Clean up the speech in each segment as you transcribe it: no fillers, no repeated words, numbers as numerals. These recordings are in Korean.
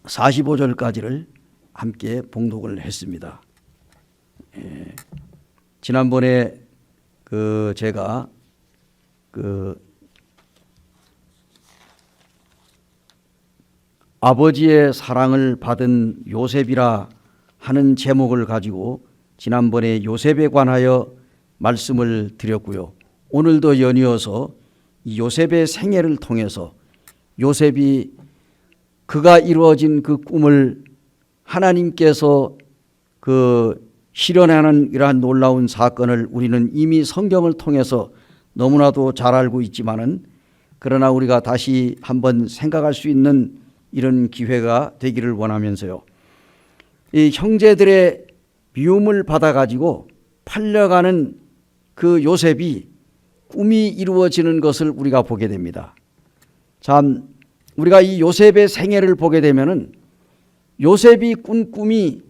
45절까지를 함께 봉독을 했습니다. 지난번에 제가 아버지의 사랑을 받은 요셉이라 하는 제목을 가지고 지난번에 요셉에 관하여 말씀을 드렸고요. 오늘도 연이어서 이 요셉의 생애를 통해서 요셉이 그가 이루어진 그 꿈을 하나님께서 실현하는 이러한 놀라운 사건을 우리는 이미 성경을 통해서 너무나도 잘 알고 있지만은, 그러나 우리가 다시 한번 생각할 수 있는 이런 기회가 되기를 원하면서요. 이 형제들의 미움을 받아가지고 팔려가는 그 요셉이 꿈이 이루어지는 것을 우리가 보게 됩니다. 참, 우리가 이 요셉의 생애를 보게 되면은 요셉이 꾼 꿈이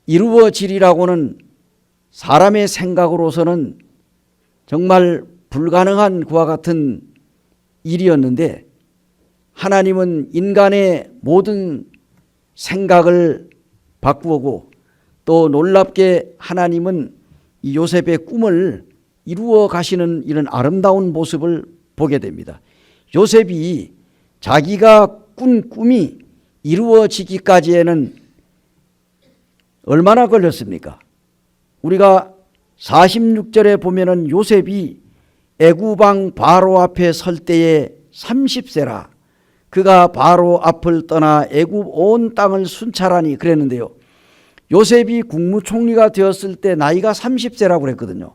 이루어지리라고는 사람의 생각으로서는 정말 불가능한 그와 같은 일이었는데, 하나님은 인간의 모든 생각을 바꾸고 또 놀랍게 하나님은 이 요셉의 꿈을 이루어 가시는 이런 아름다운 모습을 보게 됩니다. 요셉이 자기가 꾼 꿈이 이루어지기까지에는 얼마나 걸렸습니까? 우리가 46절에 보면은 요셉이 애굽왕 바로 앞에 설 때에 30세라 그가 바로 앞을 떠나 애굽 온 땅을 순찰하니 그랬는데요. 요셉이 국무총리가 되었을 때 나이가 30세라고 그랬거든요.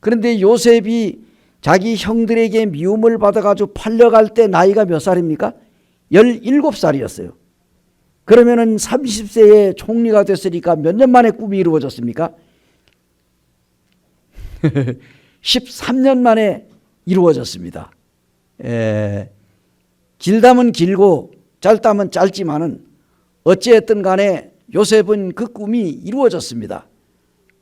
그런데 요셉이 자기 형들에게 미움을 받아가지고 팔려갈 때 나이가 몇 살입니까? 17살이었어요. 그러면은 30세에 총리가 됐으니까 몇 년 만에 꿈이 이루어졌습니까? 13년 만에 이루어졌습니다. 길다면 길고 짧다면 짧지만은 어찌했든 간에 요셉은 그 꿈이 이루어졌습니다.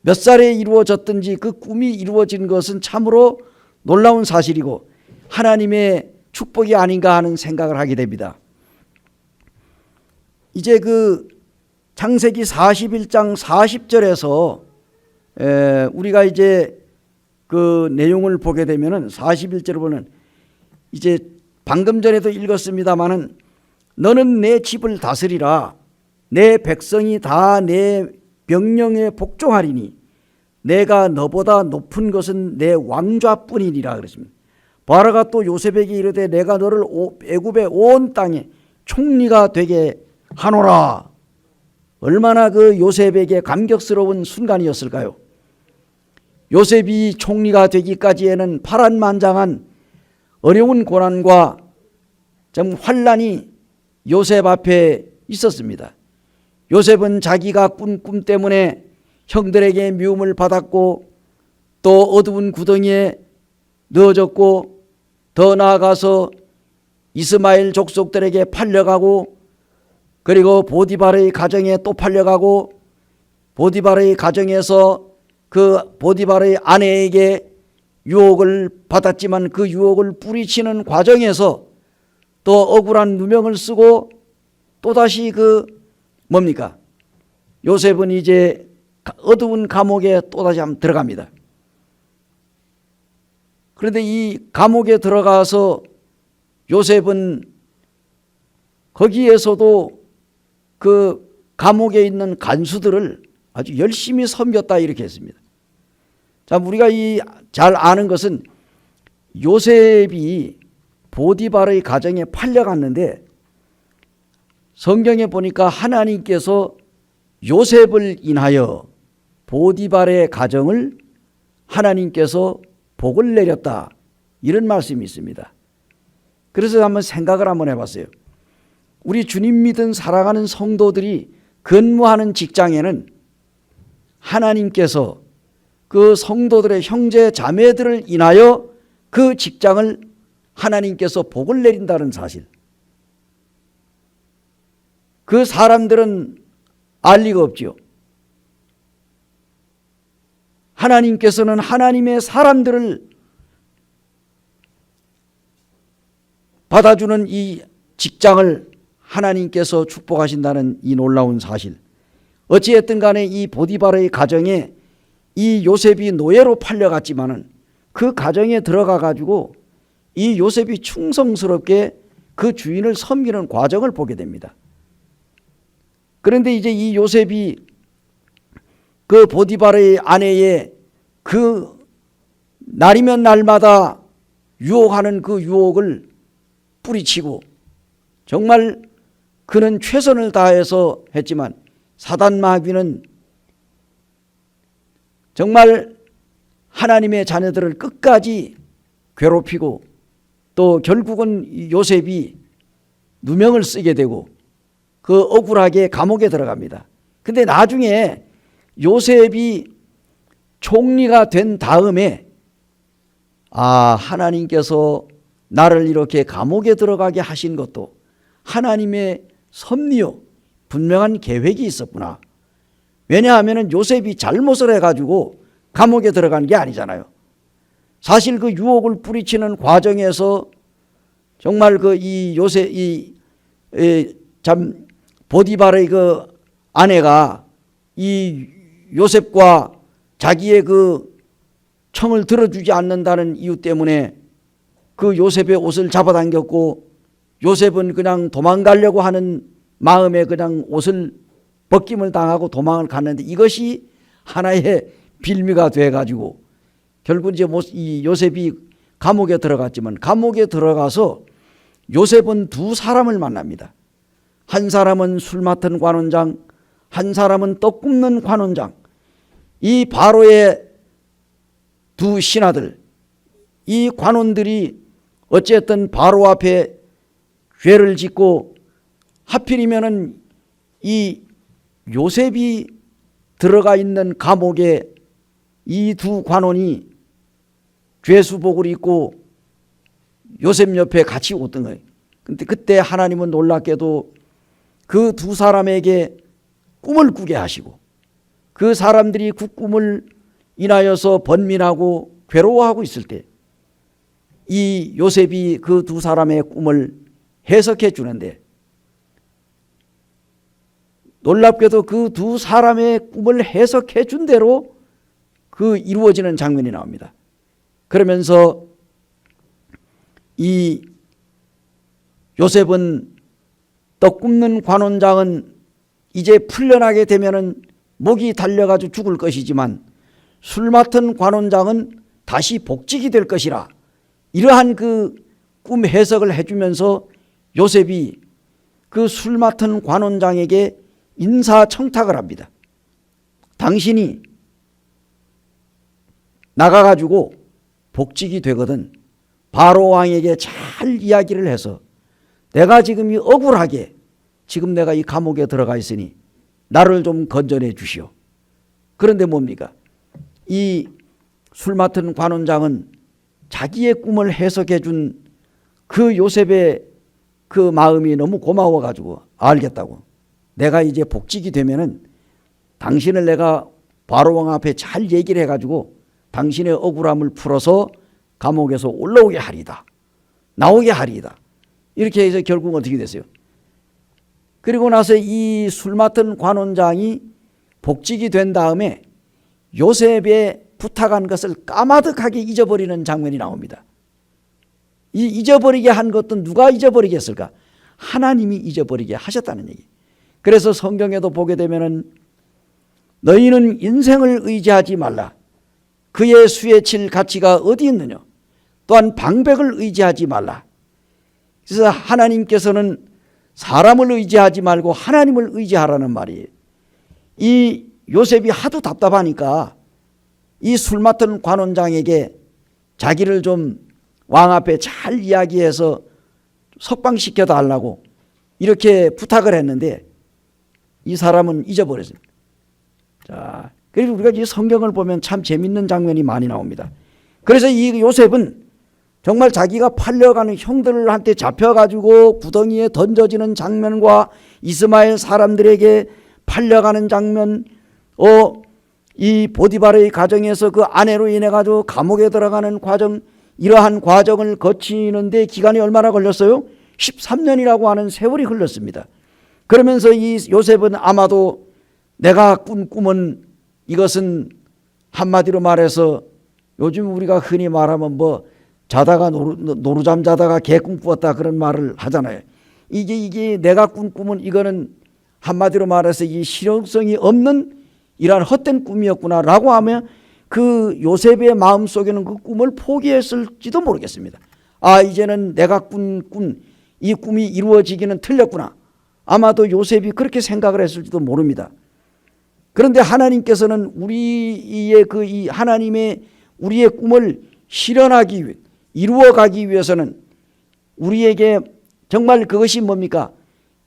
몇 살에 이루어졌든지 그 꿈이 이루어진 것은 참으로 놀라운 사실이고 하나님의 축복이 아닌가 하는 생각을 하게 됩니다. 이제 창세기 41장 40절에서 우리가 이제 그 내용을 보게 되면은 41절을 보면 이제 방금 전에도 읽었습니다마는 너는 내 집을 다스리라 내 백성이 다 내 명령에 복종하리니 내가 너보다 높은 것은 내 왕좌뿐이니라 그랬습니다. 바로가 또 요셉에게 이르되 내가 너를 애굽의 온 땅에 총리가 되게 하노라. 얼마나 그 요셉에게 감격스러운 순간이었을까요? 요셉이 총리가 되기까지에는 파란만장한 어려운 고난과 좀 환난이 요셉 앞에 있었습니다. 요셉은 자기가 꾼 꿈 때문에 형들에게 미움을 받았고 또 어두운 구덩이에 넣어졌고 더 나아가서 이스마엘 족속들에게 팔려가고 그리고 보디발의 가정에 또 팔려가고 보디발의 가정에서 그 보디발의 아내에게 유혹을 받았지만 그 유혹을 뿌리치는 과정에서 또 억울한 누명을 쓰고 또다시 뭡니까? 요셉은 이제 어두운 감옥에 또다시 한번 들어갑니다. 그런데 이 감옥에 들어가서 요셉은 거기에서도 그 감옥에 있는 간수들을 아주 열심히 섬겼다 이렇게 했습니다. 자, 우리가 잘 아는 것은 요셉이 보디발의 가정에 팔려갔는데 성경에 보니까 하나님께서 요셉을 인하여 보디발의 가정을 하나님께서 복을 내렸다 이런 말씀이 있습니다. 그래서 한번 생각을 한번 해봤어요. 우리 주님 믿은 사랑하는 성도들이 근무하는 직장에는 하나님께서 그 성도들의 형제 자매들을 인하여 그 직장을 하나님께서 복을 내린다는 사실, 그 사람들은 알 리가 없지요. 하나님께서는 하나님의 사람들을 받아주는 이 직장을 하나님께서 축복하신다는 이 놀라운 사실. 어찌했든 간에 이 보디바르의 가정에 이 요셉이 노예로 팔려갔지만은 그 가정에 들어가 가지고 이 요셉이 충성스럽게 그 주인을 섬기는 과정을 보게 됩니다. 그런데 이제 이 요셉이 그 보디바르의 아내의 그 날이면 날마다 유혹하는 그 유혹을 뿌리치고 정말 그는 최선을 다해서 했지만 사단 마귀는 정말 하나님의 자녀들을 끝까지 괴롭히고 또 결국은 요셉이 누명을 쓰게 되고 그 억울하게 감옥에 들어갑니다. 근데 나중에 요셉이 총리가 된 다음에 하나님께서 나를 이렇게 감옥에 들어가게 하신 것도 하나님의 섭리요 분명한 계획이 있었구나. 왜냐하면 요셉이 잘못을 해가지고 감옥에 들어간 게 아니잖아요. 사실 그 유혹을 뿌리치는 과정에서 정말 그 이 요셉 참 보디바르의 그 아내가 이 요셉과 자기의 그 청을 들어주지 않는다는 이유 때문에 그 요셉의 옷을 잡아당겼고 요셉은 그냥 도망가려고 하는 마음에 그냥 옷을 벗김을 당하고 도망을 갔는데 이것이 하나의 빌미가 돼가지고 결국 이제 이 요셉이 감옥에 들어갔지만 감옥에 들어가서 요셉은 두 사람을 만납니다. 한 사람은 술 맡은 관원장, 한 사람은 떡 굽는 관원장. 이 바로의 두 신하들, 이 관원들이 어쨌든 바로 앞에 죄를 짓고 하필이면은 이 요셉이 들어가 있는 감옥에 이 두 관원이 죄수복을 입고 요셉 옆에 같이 오던 거예요. 근데 그때 하나님은 놀랍게도 그 두 사람에게 꿈을 꾸게 하시고 그 사람들이 그 꿈을 인하여서 번민하고 괴로워하고 있을 때 이 요셉이 그 두 사람의 꿈을 해석해 주는데 놀랍게도 그 두 사람의 꿈을 해석해 준 대로 그 이루어지는 장면이 나옵니다. 그러면서 이 요셉은 떡 굽는 관원장은 이제 풀려나게 되면은 목이 달려가지고 죽을 것이지만 술 맡은 관원장은 다시 복직이 될 것이라 이러한 그 꿈 해석을 해주면서 요셉이 그 술 맡은 관원장에게 인사청탁을 합니다. 당신이 나가가지고 복직이 되거든 바로 왕에게 잘 이야기를 해서 내가 지금 이 억울하게 지금 내가 이 감옥에 들어가 있으니 나를 좀 건져내 주시오. 그런데 뭡니까? 이 술 맡은 관원장은 자기의 꿈을 해석해 준 그 요셉의 그 마음이 너무 고마워가지고 알겠다고. 내가 이제 복직이 되면은 당신을 내가 바로왕 앞에 잘 얘기를 해가지고 당신의 억울함을 풀어서 감옥에서 올라오게 하리다. 나오게 하리다. 이렇게 해서 결국 어떻게 됐어요? 그리고 나서 이 술 맡은 관원장이 복직이 된 다음에 요셉의 부탁한 것을 까마득하게 잊어버리는 장면이 나옵니다. 이 잊어버리게 한 것도 누가 잊어버리게 했을까? 하나님이 잊어버리게 하셨다는 얘기. 그래서 성경에도 보게 되면은 너희는 인생을 의지하지 말라. 그의 수에 칠 가치가 어디 있느냐? 또한 방백을 의지하지 말라. 그래서 하나님께서는 사람을 의지하지 말고 하나님을 의지하라는 말이에요. 이 요셉이 하도 답답하니까 이 술 맡은 관원장에게 자기를 좀 왕 앞에 잘 이야기해서 석방시켜 달라고 이렇게 부탁을 했는데 이 사람은 잊어버렸습니다. 자, 그리고 우리가 이 성경을 보면 참 재밌는 장면이 많이 나옵니다. 그래서 이 요셉은 정말 자기가 팔려가는 형들한테 잡혀가지고 구덩이에 던져지는 장면과 이스마엘 사람들에게 팔려가는 장면, 이 보디바르의 가정에서 그 아내로 인해 가지고 감옥에 들어가는 과정, 이러한 과정을 거치는데 기간이 얼마나 걸렸어요? 13년이라고 하는 세월이 흘렀습니다. 그러면서 이 요셉은 아마도 내가 꾼 꿈은 이것은 한마디로 말해서 요즘 우리가 흔히 말하면 뭐 자다가 노루잠 자다가 개꿈 꾸었다 그런 말을 하잖아요. 이게 내가 꾼 꿈은 이거는 한마디로 말해서 이 실용성이 없는 이러한 헛된 꿈이었구나라고 하면 그 요셉의 마음속에는 그 꿈을 포기했을지도 모르겠습니다. 아, 이제는 내가 꾼 꿈, 이 꿈이 이루어지기는 틀렸구나. 아마도 요셉이 그렇게 생각을 했을지도 모릅니다. 그런데 하나님께서는 우리의 이 하나님의 우리의 꿈을 실현하기 위해 이루어가기 위해서는 우리에게 정말 그것이 뭡니까?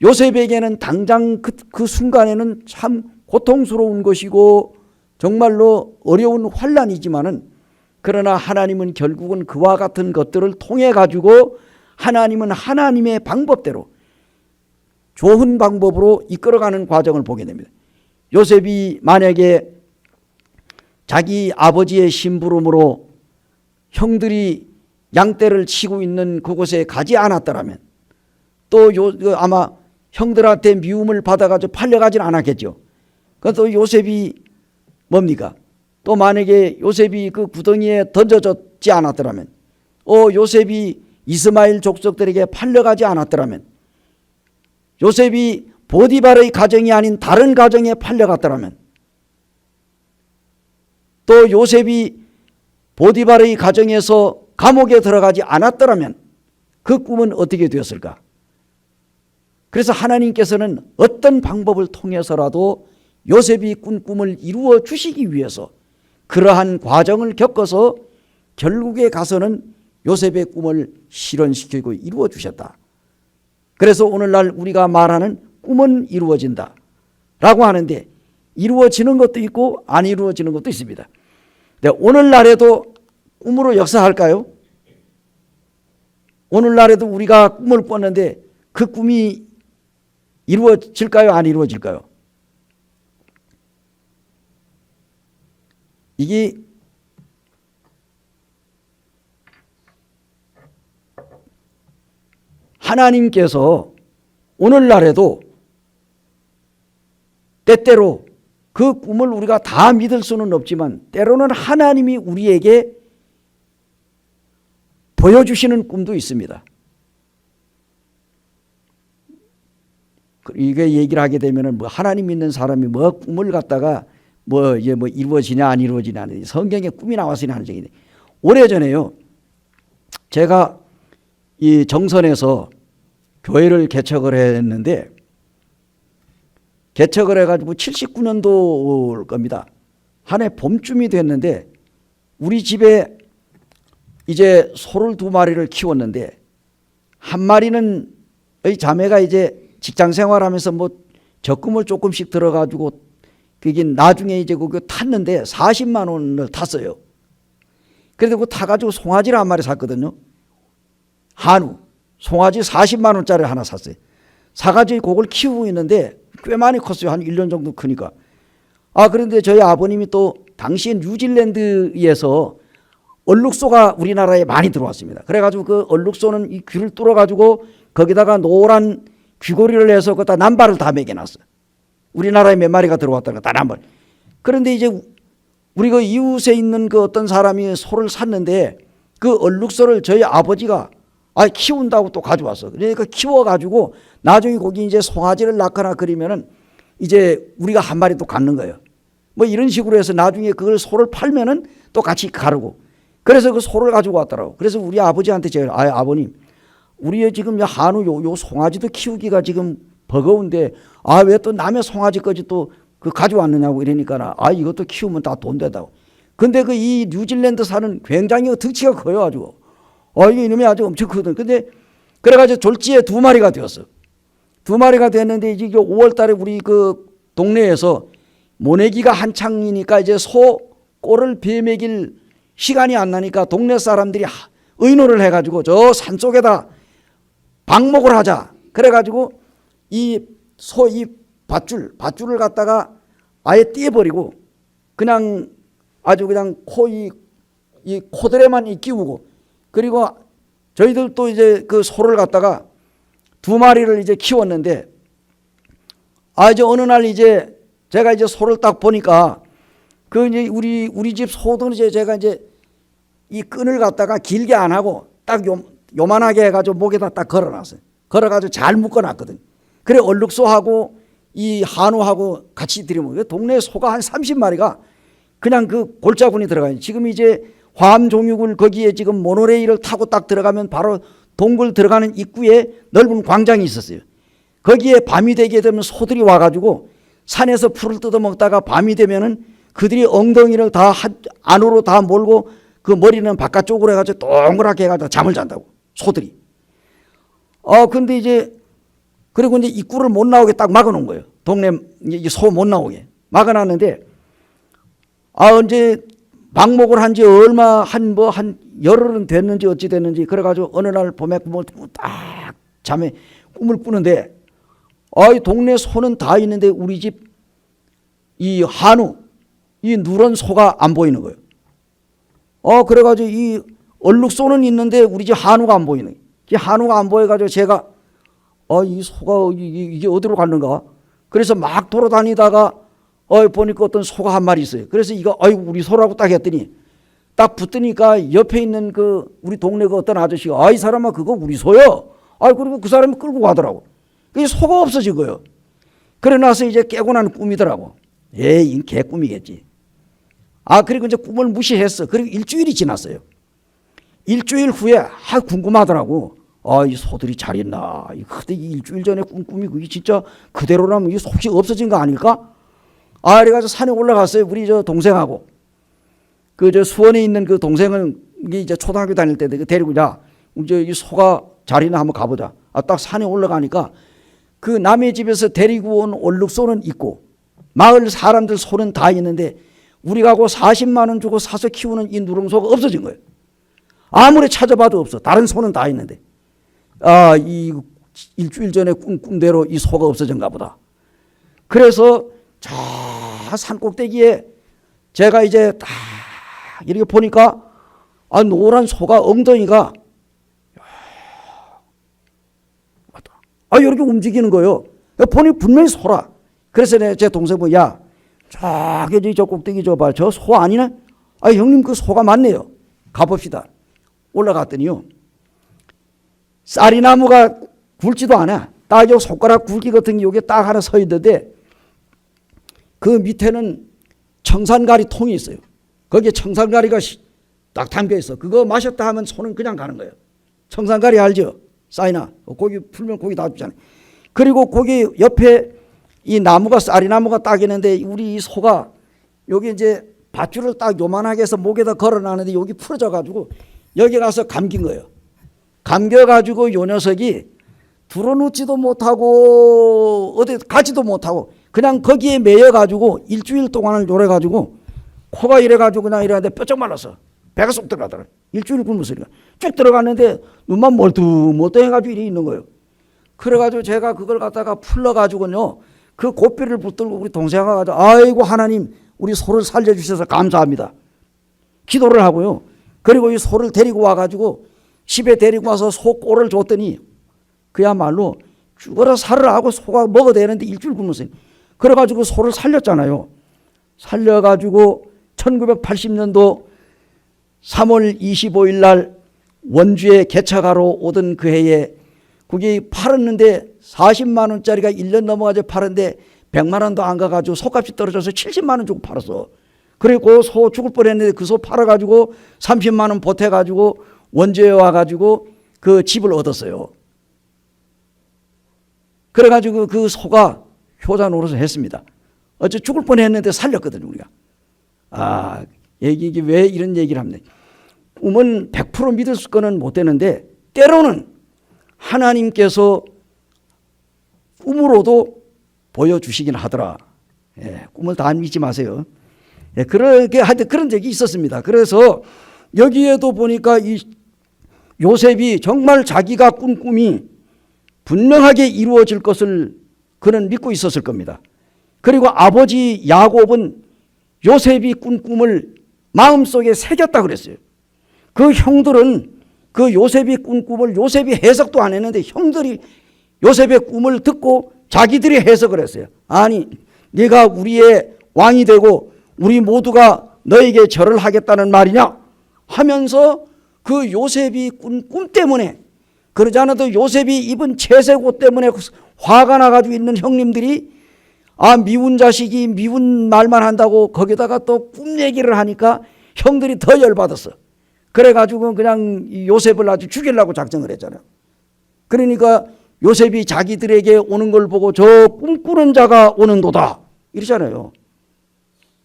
요셉에게는 당장 그 순간에는 참 고통스러운 것이고 정말로 어려운 환난이지만은 그러나 하나님은 결국은 그와 같은 것들을 통해 가지고 하나님은 하나님의 방법대로 좋은 방법으로 이끌어가는 과정을 보게 됩니다. 요셉이 만약에 자기 아버지의 심부름으로 형들이 양떼를 치고 있는 그곳에 가지 않았더라면 또 아마 형들한테 미움을 받아가지고 팔려가지는 않았겠죠. 또 요셉이 뭡니까? 또 만약에 요셉이 그 구덩이에 던져졌지 않았더라면 요셉이 이스마엘 족속들에게 팔려가지 않았더라면 요셉이 보디발의 가정이 아닌 다른 가정에 팔려갔더라면 또 요셉이 보디발의 가정에서 감옥에 들어가지 않았더라면 그 꿈은 어떻게 되었을까? 그래서 하나님께서는 어떤 방법을 통해서라도 요셉이 꾼 꿈을 이루어 주시기 위해서 그러한 과정을 겪어서 결국에 가서는 요셉의 꿈을 실현시키고 이루어 주셨다. 그래서 오늘날 우리가 말하는 꿈은 이루어진다 라고 하는데 이루어지는 것도 있고 안 이루어지는 것도 있습니다. 오늘날에도 꿈으로 역사할까요? 오늘날에도 우리가 꿈을 꿨는데 그 꿈이 이루어질까요? 안 이루어질까요? 이게 하나님께서 오늘날에도 때때로 그 꿈을 우리가 다 믿을 수는 없지만 때로는 하나님이 우리에게 보여주시는 꿈도 있습니다. 이게 얘기를 하게 되면은 뭐 하나님 믿는 사람이 뭐 꿈을 갖다가 이제 이루어지냐 안 이루어지냐 하는 성경에 꿈이 나왔으니 하는 얘기인데 오래전에요. 제가 이 정선에서 교회를 개척을 했는데 개척을 해가지고 79년도일 겁니다. 한 해 봄쯤이 됐는데 우리 집에 이제 소를 2마리를 키웠는데 한 마리는 이 자매가 이제 직장 생활하면서 뭐 적금을 조금씩 들어가지고 그게 나중에 이제 그거 탔는데 40만 원을 탔어요. 그래서 그거 타가지고 송아지를 한 마리 샀거든요. 한우 송아지 40만 원짜리 하나 샀어요. 사가지고 그걸 키우고 있는데 꽤 많이 컸어요. 한 1년 정도 크니까. 그런데 저희 아버님이 또 당시에 뉴질랜드에서 얼룩소가 우리나라에 많이 들어왔습니다. 그래가지고 그 얼룩소는 이 귀를 뚫어가지고 거기다가 노란 귀고리를 해서 거기다 남발을 다 매겨놨어요. 우리나라에 몇 마리가 들어왔다는 거 다 남발. 그런데 이제 우리 그 이웃에 있는 그 어떤 사람이 소를 샀는데 그 얼룩소를 저희 아버지가 키운다고 또 가져왔어. 그러니까 키워가지고 나중에 거기 이제 송아지를 낳거나 그러면은 이제 우리가 한 마리 또 갖는 거예요. 뭐 이런 식으로 해서 나중에 그걸 소를 팔면은 또 같이 가르고. 그래서 그 소를 가지고 왔더라고. 그래서 우리 아버지한테 제가 아버님, 우리 지금 한우 요 송아지도 키우기가 지금 버거운데 왜 또 남의 송아지까지 또 그 가져왔느냐고 이러니까 이것도 키우면 다 돈 된다고. 근데 그 이 뉴질랜드 사는 굉장히 덩치가 커요 가지고. 이게 이놈이 아주 엄청 크거든. 근데 그래가지고 졸지에 2마리가 되었어. 2마리가 됐는데 이제 5월 달에 우리 그 동네에서 모내기가 한창이니까 이제 소 꼴을 베매길 시간이 안 나니까 동네 사람들이 의논을 해가지고 저 산속에다 방목을 하자. 그래가지고 이 밧줄을 갖다가 아예 떼버리고 그냥 아주 그냥 이 코들에만 끼우고 그리고 저희들도 이제 그 소를 갖다가 두 마리를 이제 키웠는데, 이제 어느 날 이제 제가 이제 소를 딱 보니까 그 이제 우리 집 소들은 이제 제가 이제 이 끈을 갖다가 길게 안 하고 딱 요만하게 해가지고 목에다 딱 걸어놨어요. 걸어가지고 잘 묶어놨거든. 그래 얼룩소하고 이 한우하고 같이 들이면 동네 소가 한 30마리가 그냥 그 골짜군이 들어가요. 지금 이제 화암종육을 거기에 지금 모노레일을 타고 딱 들어가면 바로 동굴 들어가는 입구에 넓은 광장이 있었어요. 거기에 밤이 되게 되면 소들이 와가지고 산에서 풀을 뜯어먹다가 밤이 되면은 그들이 엉덩이를 다 안으로 다 몰고 그 머리는 바깥쪽으로 해가지고 동그랗게 해가지고 잠을 잔다고 소들이. 근데 이제 그리고 이제 입구를 못 나오게 딱 막아놓은 거예요. 동네 소 못 나오게 막아놨는데, 이제 방목을 한 지 얼마 한 열흘은 됐는지 어찌 됐는지 그래가지고 어느 날 봄에 꿈을 딱 잠에 꿈을 꾸는데, 이 동네 소는 다 있는데 우리 집 이 한우 이 누런 소가 안 보이는 거예요. 그래가지고 이 얼룩소는 있는데 우리 집 한우가 안 보이는 거예요. 이 한우가 안 보여가지고 제가 이 소가 이게 어디로 갔는가? 그래서 막 돌아다니다가 보니까 어떤 소가 한 마리 있어요. 그래서 이거 우리 소라고 딱 했더니 딱 붙으니까 옆에 있는 그 우리 동네 그 어떤 아저씨가 이 사람아 그거 우리 소요. 그리고 그 사람이 끌고 가더라고. 그 소가 없어진 거예요. 그래 나서 이제 깨고 난 꿈이더라고. 이 개꿈이겠지. 그리고 이제 꿈을 무시했어. 그리고 일주일이 지났어요. 일주일 후에 궁금하더라고. 이 소들이 잘 있나? 그때 일주일 전에 꾼 꿈이 그게 진짜 그대로라면 이게 혹시 없어진 거 아닐까? 그래가지고 산에 올라갔어요. 우리 저 동생하고. 그 저 수원에 있는 그 동생은 이제 초등학교 다닐 때 데리고 이제 이 소가 잘 있나 한번 가보자. 딱 산에 올라가니까 그 남의 집에서 데리고 온 얼룩소는 있고 마을 사람들 소는 다 있는데 우리가 그 40만 원 주고 사서 키우는 이 누렁소가 없어진 거예요. 아무리 찾아봐도 없어. 다른 소는 다 있는데. 이 일주일 전에 꾼 꿈대로 이 소가 없어진가 보다. 그래서 저 산 꼭대기에 제가 이제 딱 이렇게 보니까 노란 소가 엉덩이가 이렇게 움직이는 거예요. 보니 분명히 소라. 그래서 제 동생 보고 저기 저 꼭대기 봐. 저 소 아니네? 형님 그 소가 맞네요. 가봅시다. 올라갔더니요. 쌀이나무가 굵지도 않아. 딱 요 손가락 굵기 같은 게 여기 딱 하나 서 있는데 그 밑에는 청산가리 통이 있어요. 거기에 청산가리가 딱 담겨 있어. 그거 마셨다 하면 소는 그냥 가는 거예요. 청산가리 알죠? 쌀이나 고기 풀면 고기 다 주잖아요. 그리고 거기 옆에 이 나무가 쌀이나무가 딱 있는데 우리 이 소가 여기 이제 밧줄을 딱 요만하게 해서 목에다 걸어놨는데 여기 풀어져 가지고 여기 가서 감긴 거예요. 감겨가지고 요 녀석이 들어놓지도 못하고 어디 가지도 못하고 그냥 거기에 매여가지고 일주일 동안을 요래가지고 코가 이래가지고 그냥 이래는데 뼈쩍 말랐어. 배가 쏙 들어가더라. 일주일 굶었으니까 쭉 들어갔는데 눈만 멀뚱멀뚱해가지고 이래 있는 거예요. 그래가지고 제가 그걸 갖다가 풀러가지고요 그 고삐를 붙들고 우리 동생아 가지고 아이고 하나님 우리 소를 살려주셔서 감사합니다. 기도를 하고요. 그리고 이 소를 데리고 와가지고 집에 데리고 와서 소 꼴을 줬더니 그야말로 죽어라 살으라 하고 소가 먹어야 되는데 일주일 굶었어요. 그래가지고 소를 살렸잖아요. 살려가지고 1980년도 3월 25일 날 원주에 개차가로 오던 그 해에 그게 팔았는데 40만 원짜리가 1년 넘어가지고 팔았는데 100만 원도 안 가가지고 소값이 떨어져서 70만 원 주고 팔았어. 그리고 소 죽을 뻔했는데 그 소 팔아가지고 30만 원 보태가지고 원주에 와가지고 그 집을 얻었어요. 그래가지고 그 소가 효자 노릇을 했습니다. 어째 죽을 뻔했는데 살렸거든요 우리가. 이게 왜 이런 얘기를 합니까? 꿈은 100% 믿을 거는 못 되는데 때로는 하나님께서 꿈으로도 보여주시긴 하더라. 꿈을 다 믿지 마세요. 그렇게 하여튼 그런 적이 있었습니다. 그래서 여기에도 보니까 이 요셉이 정말 자기가 꾼 꿈이 분명하게 이루어질 것을 그는 믿고 있었을 겁니다. 그리고 아버지 야곱은 요셉이 꾼 꿈을 마음속에 새겼다 그랬어요. 그 형들은 그 요셉이 꾼 꿈을 요셉이 해석도 안 했는데 형들이 요셉의 꿈을 듣고 자기들이 해석을 했어요. 아니, 네가 우리의 왕이 되고 우리 모두가 너에게 절을 하겠다는 말이냐 하면서 그 요셉이 꾼 꿈 때문에, 그러지 않아도 요셉이 입은 채색옷 때문에 화가 나가지고 있는 형님들이 미운 자식이 미운 말만 한다고 거기다가 또 꿈 얘기를 하니까 형들이 더 열받았어. 그래가지고 그냥 요셉을 아주 죽이려고 작정을 했잖아요. 그러니까 요셉이 자기들에게 오는 걸 보고 저 꿈꾸는 자가 오는도다 이러잖아요.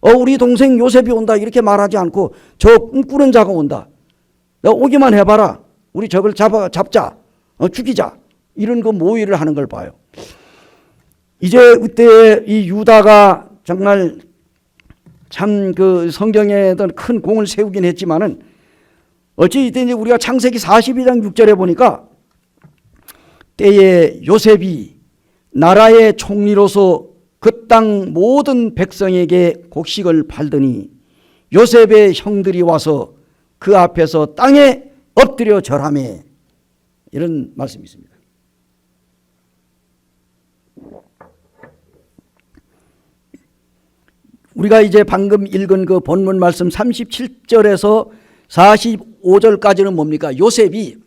우리 동생 요셉이 온다 이렇게 말하지 않고 저 꿈꾸는 자가 온다. 오기만 해봐라. 우리 저걸 잡자. 죽이자. 이런 거 모의를 하는 걸 봐요. 이제 그때 이 유다가 정말 참 그 성경에 큰 공을 세우긴 했지만은 어찌 이제 우리가 창세기 42장 6절에 보니까 때에 요셉이 나라의 총리로서 그 땅 모든 백성에게 곡식을 팔더니 요셉의 형들이 와서 그 앞에서 땅에 엎드려 절하매, 이런 말씀이 있습니다. 우리가 이제 방금 읽은 그 본문 말씀 37절에서 45절까지는 뭡니까? 요셉이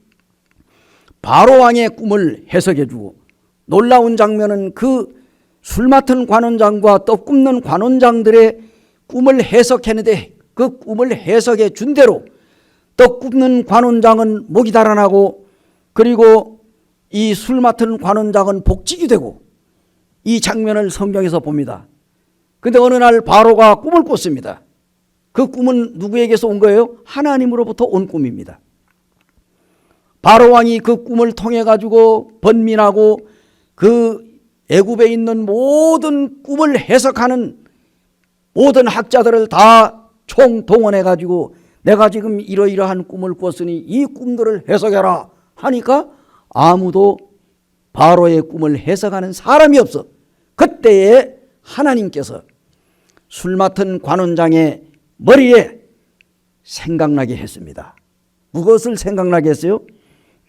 바로왕의 꿈을 해석해 주고, 놀라운 장면은 그 술 맡은 관원장과 떡 굽는 관원장들의 꿈을 해석했는데 그 꿈을 해석해 준 대로 떡 굽는 관원장은 목이 달아나고, 그리고 이 술 맡은 관원장은 복직이 되고, 이 장면을 성경에서 봅니다. 근데 어느 날 바로가 꿈을 꿨습니다. 그 꿈은 누구에게서 온 거예요? 하나님으로부터 온 꿈입니다. 바로왕이 그 꿈을 통해 가지고 번민하고 그 애굽에 있는 모든 꿈을 해석하는 모든 학자들을 다 총동원해 가지고 내가 지금 이러이러한 꿈을 꿨으니 이 꿈들을 해석해라 하니까 아무도 바로의 꿈을 해석하는 사람이 없어. 그때에 하나님께서 술 맡은 관원장의 머리에 생각나게 했습니다. 무엇을 생각나게 했어요?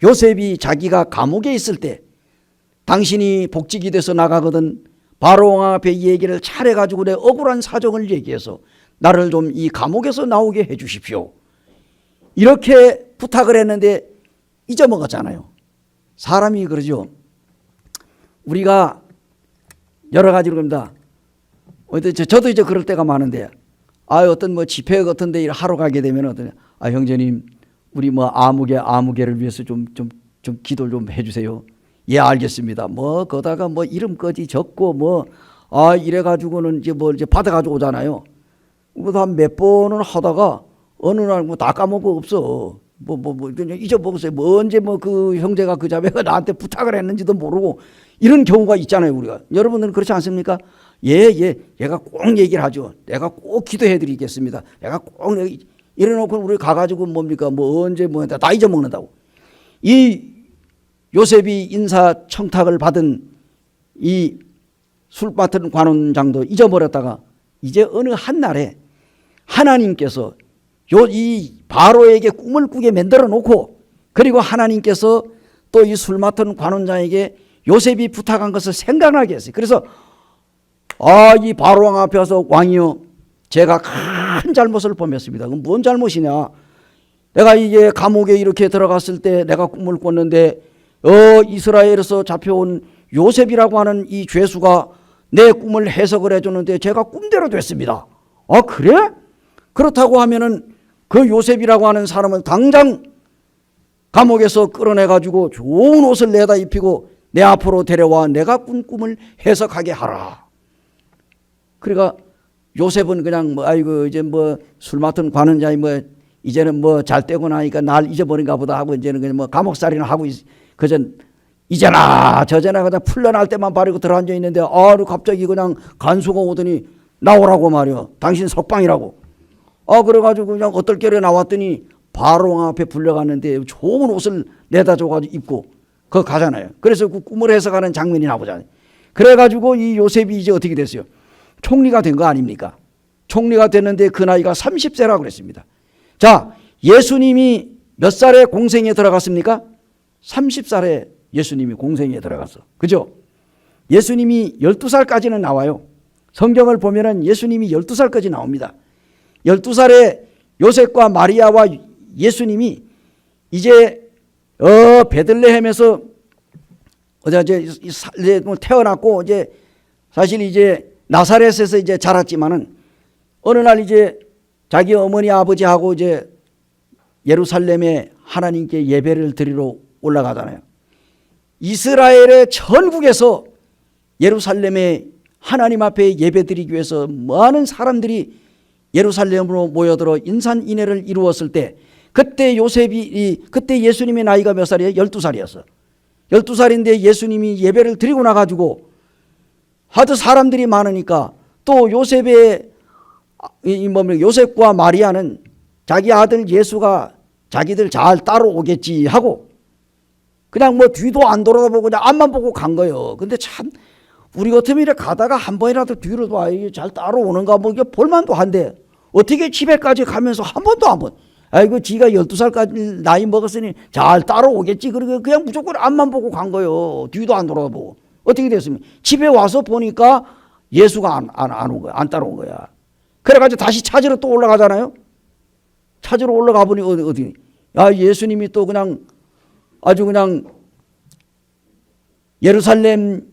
요셉이 자기가 감옥에 있을 때 당신이 복직이 돼서 나가거든 바로왕 앞에 이 얘기를 차려가지고 내 억울한 사정을 얘기해서 나를 좀 이 감옥에서 나오게 해 주십시오. 이렇게 부탁을 했는데 잊어먹었잖아요. 사람이 그러죠. 우리가 여러 가지로 그럽니다. 저도 이제 그럴 때가 많은데, 어떤 뭐 집회 같은 데 하러 가게 되면 형제님 우리 뭐 아무개를 위해서 좀 기도를 좀 해주세요. 예, 알겠습니다. 거다가 이름까지 적고 이래가지고는 이제 받아가지고 오잖아요. 그거 한 몇 번은 하다가 어느 날 다 까먹고 없어. 잊어먹었어요. 언제 그 형제가 그 자매가 나한테 부탁을 했는지도 모르고 이런 경우가 있잖아요, 우리가. 여러분들은 그렇지 않습니까? 예, 얘가 꼭 얘기를 하죠. 내가 꼭 기도해 드리겠습니다. 내가 꼭 이래놓고 우리 가가지고 뭡니까? 언제 다 잊어먹는다고. 이 요셉이 인사 청탁을 받은 이 술 맡은 관원장도 잊어버렸다가 이제 어느 한날에 하나님께서 이 바로에게 꿈을 꾸게 만들어 놓고, 그리고 하나님께서 또 이 술 맡은 관원장에게 요셉이 부탁한 것을 생각나게 했어요. 그래서 이 바로왕 앞에 와서 왕이여, 제가 큰 잘못을 범했습니다. 그럼 뭔 잘못이냐? 내가 이게 감옥에 이렇게 들어갔을 때 내가 꿈을 꿨는데 이스라엘에서 잡혀온 요셉이라고 하는 이 죄수가 내 꿈을 해석을 해줬는데 제가 꿈대로 됐습니다. 그래? 그렇다고 하면은 그 요셉이라고 하는 사람을 당장 감옥에서 끌어내가지고 좋은 옷을 내다 입히고 내 앞으로 데려와 내가 꾼 꿈을 해석하게 하라. 그러니까 요셉은 그냥 이제 술 맡은 관원장이 이제는 잘 떼고 나니까 날 잊어버린가 보다 하고 이제는 그냥 감옥살이나 하고 그전 이제나 저제나 그냥 풀려날 때만 바르고 들어앉아 있는데 갑자기 그냥 간수가 오더니 나오라고 말이야. 당신 석방이라고. 그래가지고 그냥 어떨결에 나왔더니 바로왕 앞에 불려갔는데 좋은 옷을 내다 줘가지고 입고 그거 가잖아요. 그래서 그 꿈을 해석하는 장면이 나오잖아요. 그래가지고 이 요셉이 이제 어떻게 됐어요? 총리가 된 거 아닙니까? 총리가 됐는데 그 나이가 30세라고 그랬습니다. 자, 예수님이 몇 살에 공생에 들어갔습니까? 30살에 예수님이 공생에 들어가서. 그죠? 예수님이 12살까지는 나와요. 성경을 보면은 예수님이 12살까지 나옵니다. 12살에 요셉과 마리아와 예수님이 이제 베들레헴에서 이제 태어났고, 이제 사실 이제 나사렛에서 이제 자랐지만은 어느 날 이제 자기 어머니 아버지하고 이제 예루살렘에 하나님께 예배를 드리러 올라가잖아요. 이스라엘의 전국에서 예루살렘에 하나님 앞에 예배 드리기 위해서 많은 사람들이 예루살렘으로 모여들어 인산인해를 이루었을 때, 그때 그때 예수님의 나이가 몇 살이에요? 12살이었어. 12살인데 예수님이 예배를 드리고 나가지고 하도 사람들이 많으니까, 또 요셉과 마리아는 자기 아들 예수가 자기들 잘 따라오겠지 하고 그냥 뭐 뒤도 안 돌아보고 그냥 앞만 보고 간 거예요. 근데 참 우리 같으면 이렇게 가다가 한 번이라도 뒤로 봐, 잘 따라오는가 뭐 이게 볼만도 한데 어떻게 집에까지 가면서 한 번도 안 본. 아이고 지가 12살까지 나이 먹었으니 잘 따라오겠지. 그러니까 그냥 무조건 앞만 보고 간 거예요. 뒤도 안 돌아보고. 어떻게 됐습니까? 집에 와서 보니까 예수가 안 온 거야. 안 따라온 거야. 그래가지고 다시 찾으러 또 올라가잖아요. 찾으러 올라가 보니 어디? 야, 예수님이 또 그냥 아주 그냥 예루살렘